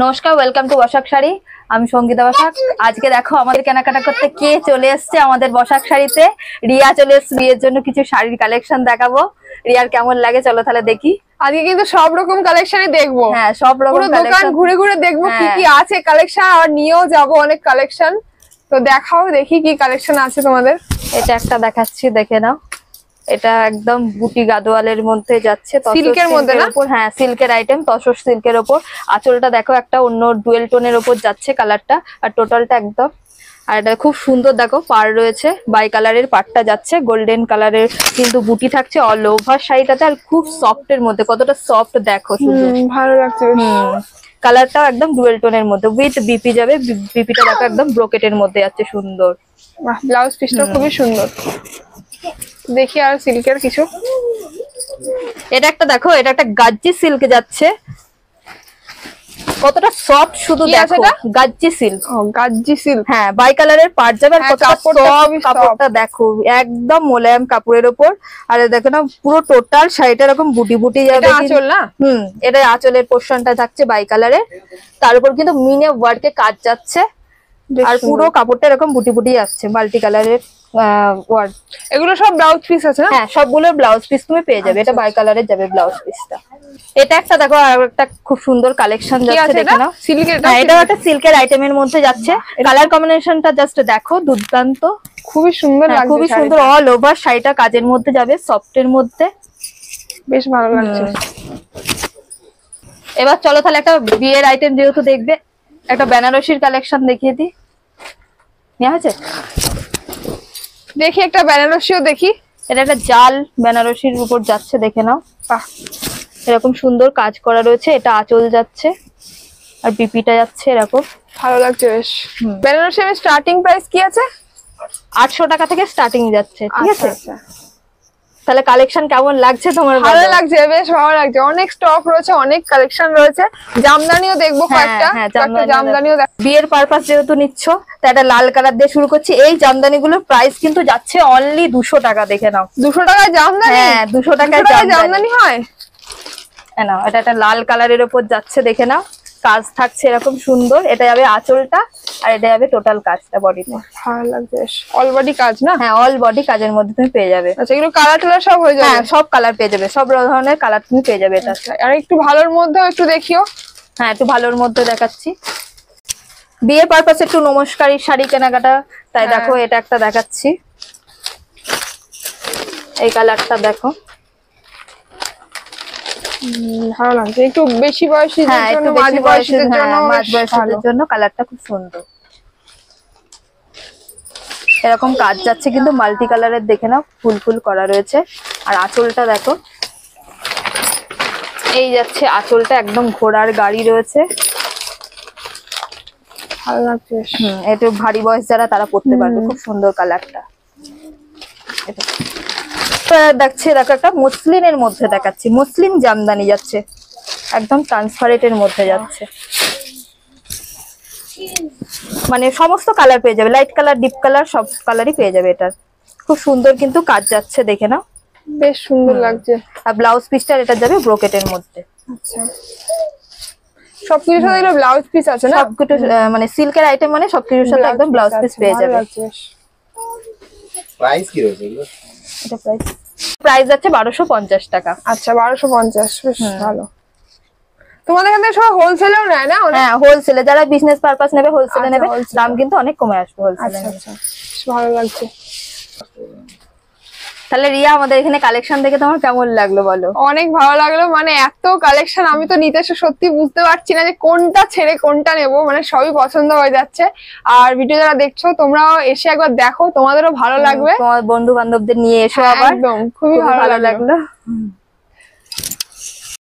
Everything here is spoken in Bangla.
নমস্কার, ওয়েলকাম টু বসাক শাড়ি। আমি সঙ্গীতা বসাক। আজকে দেখো আমাদের কেনাকাটা করতে কে চলে এসছে আমাদের বসাক শাড়িতে। রিয়া চলে এসছে, রিয়ার জন্য কিছু শাড়ির কালেকশন দেখাবো। রিয়ার কেমন লাগে চলো তাহলে দেখি। আজকে কিন্তু সব রকম কালেকশনই দেখবো। হ্যাঁ, সব রকম দোকান ঘুরে ঘুরে দেখবো কি কি আছে কালেকশন, আর নিয়েও যাবো অনেক কালেকশন। তো দেখাও, দেখি কি কালেকশন আছে তোমাদের। এটা একটা দেখাচ্ছি, দেখে নাও। এটা একদম বুটি গাদোয়ালের মধ্যে যাচ্ছে, সিল্কের মধ্যে না? হ্যাঁ, সিল্কের আইটেম, তসর সিল্কের ওপর। আঁচলটা দেখো একটা অন্য ডুয়েল টোনের ওপর যাচ্ছে কালারটা, আর টোটালটা একদম। আর এটা খুব সুন্দর, দেখো পাড় রয়েছে, বাই কালারের পাড়টা যাচ্ছে, গোল্ডেন কালারের কিন্তু বুটি থাকছে অল ওভার শাড়িটাতে। আর খুব সফট এর মধ্যে, কতটা সফট দেখো, ভালো লাগছে। কালারটাও একদম ডুয়েল টোনের মধ্যে, উইথ বিপি যাবে। বিপিটা দেখো একদম ব্রোকেটের মধ্যে যাচ্ছে, সুন্দর। ব্লাউজ পিসটা খুবই সুন্দর। দেখি আর সিল্কের কিছু। এটা একটা দেখো, এটা একটা গাজ্জি সিল্ক যাচ্ছে, কতটা সফট শুধু দেখো। গাজ্জি সিল্ক, গাজ্জি সিল্ক, হ্যাঁ, বাই কালারের পাড় যাবে। আর কতটা সফট কাপড়টা দেখো, একদম মোলায়েম কাপড়ের উপর। আর দেখো না, পুরো টোটাল শাড়িটা এরকম বুটি বুটি যাবে। আঁচল না? এটা আঁচলের পোরশনটা থাকছে বাই কালারের, তার উপর কিন্তু মিনে ওয়ার্কে কাজ যাচ্ছে। আর পুরো কাপড়টা এরকম বুটি বুটি যাচ্ছে, মাল্টি কালারের ওয়ার্ক। এগুলো সব ব্লাউজ পিস আছে না? হ্যাঁ, সবগুলো ব্লাউজ পিস তুমি পেয়ে যাবে। এটা বাই কালারের যাবে ব্লাউজ পিসটা। এটা একটা দেখো, আর একটা খুব সুন্দর কালেকশন যাচ্ছে, দেখে নাও। সিল্কের, হ্যাঁ, এটাও একটা সিল্কের আইটেমের মধ্যে যাচ্ছে। কালার কম্বিনেশনটা জাস্ট দেখো, দুর্দান্ত, খুবই সুন্দর লাগছে, খুবই সুন্দর। অল ওভার শাড়িটা কাজের মধ্যে যাবে, সফটের মধ্যে, বেশ ভালো লাগছে। এবার চলো তাহলে একটা বিয়ের আইটেম যেহেতু দেখবে, একটা বেনারসির কালেকশন দেখিয়ে দিই। নেওয়া হয়েছে, দেখি একটা বেনারসিও দেখি। এটা একটা জাল বেনারসির উপর যাচ্ছে, দেখে নাও। এরকম সুন্দর কাজ করা রয়েছে, এটা আঁচল যাচ্ছে আর বিপিটা যাচ্ছে এরকম, ভালো লাগছে বেশ। বেনারসি স্টার্টিং প্রাইস কি আছে? 800 টাকা থেকে স্টার্টিং যাচ্ছে, ঠিক আছে? তাহলে কালেকশন কেমন লাগছে তোমার? ভালো লাগছে, বেশ ভালো লাগছে। অনেক স্টক রয়েছে, অনেক কালেকশন রয়েছে। জামদানিও দেখবো কয়েকটা, জামদানিও। বিয়ের পারপাস যেহেতু নিচ্ছ, তাই একটা লাল কালার দিয়ে শুরু করছি। এই জামদানি গুলোর প্রাইস কিন্তু যাচ্ছে অনলি 200 টাকা, দেখে নাও। 200 টাকায় জামদানি? হ্যাঁ, 200 টাকায় জামদানি হয়। হ্যাঁ, নাও, এটা একটা লাল কালারের উপর যাচ্ছে, দেখে নাও। কাজ থাকছে এরকম সুন্দর, এটা যাবে আঁচলটা, আর এটা যাবে টোটাল কাজটা বডিতে। ভালো লাগছে, অল বডি কাজ না? হ্যাঁ, অল বডি কাজের মধ্যে তুমি পেয়ে যাবে। আচ্ছা, এগুলো কালার টালার সব হয়ে যাবে? হ্যাঁ, সব কালার পেয়ে যাবে, সব ধরনের কালার তুমি পেয়ে যাবে এটা। আর একটু ভালোর মধ্যেও একটু দেখিও। হ্যাঁ, একটু ভালোর মধ্যে দেখাচ্ছি। বিয়ের পারপাসে একটু নমস্কারী শাড়ি কেনাকাটা, তাই দেখো এটা একটা দেখাচ্ছি। এই কালারটা দেখো, ভালো লাগছে। একটু বেশি বয়সীদের হ্যাঁ, জন্য, একটু মাঝ বয়সীদের জন্য, মাঝ বয়সীদের জন্য কালারটা খুব সুন্দর। এরকম কাজ যাচ্ছে কিন্তু মাল্টি কালারের, দেখে নাও, ফুল ফুল করা রয়েছে। আর আঁচলটা দেখো, এই যাচ্ছে আঁচলটা, একদম ঘোড়ার গাড়ি রয়েছে। ভালো লাগছে। একটু ভারী বয়স যারা, তারা পড়তে পারবে, খুব সুন্দর কালারটা। দেখছে, দেখো একটা মসলিনের মধ্যে দেখাচ্ছি, মসলিন জামদানি যাচ্ছে, একদম ট্রান্সপারেন্টের মধ্যে যাচ্ছে। মানে সমস্ত কালার পেয়ে যাবে, লাইট কালার, ডিপ কালার, সব কালারই পেয়ে যাবে। এটার খুব সুন্দর কিন্তু কাজ যাচ্ছে, দেখে নাও, বেশ সুন্দর লাগছে। আর ব্লাউজ পিসটা এটা যাবে ব্রোকেটের মধ্যে। আচ্ছা, সবকিছুর সাথে এগুলো ব্লাউজ পিস আছে না? সবকিছু মানে সিল্কের আইটেম, মানে সবকিছুর সাথে একদম ব্লাউজ পিস পেয়ে যাবে। প্রাইস কি রয়েছে এগুলো? এটা প্রাইস যাচ্ছে 1250 টাকা। আচ্ছা, 1250, বেশ ভালো। তোমাদের এখানে সব হোলসেলেও নেয় না? হ্যাঁ, হোলসেলে, যারা বিজনেস পারপাস নেবে হোলসেলে নেবে, দাম কিন্তু অনেক কমে আসবে হোলসেলে। আচ্ছা, ভালো লাগছে। তাহলে রিয়া, আমাদের এখানে কালেকশন দেখে তোমার কেমন লাগলো বলো? অনেক ভালো লাগলো, মানে এত কালেকশন আমি তো নিতে এসে সত্যি বুঝতে পারছি না যে কোনটা ছেড়ে কোনটা নেবো, মানে সবই পছন্দ হয়ে যাচ্ছে। আর ভিডিও যারা দেখছো, তোমরাও এসে একবার দেখো, তোমাদেরও ভালো লাগবে। তোমার বন্ধু বান্ধবদের নিয়ে এসো, আবার একদম খুবই ভালো লাগলো।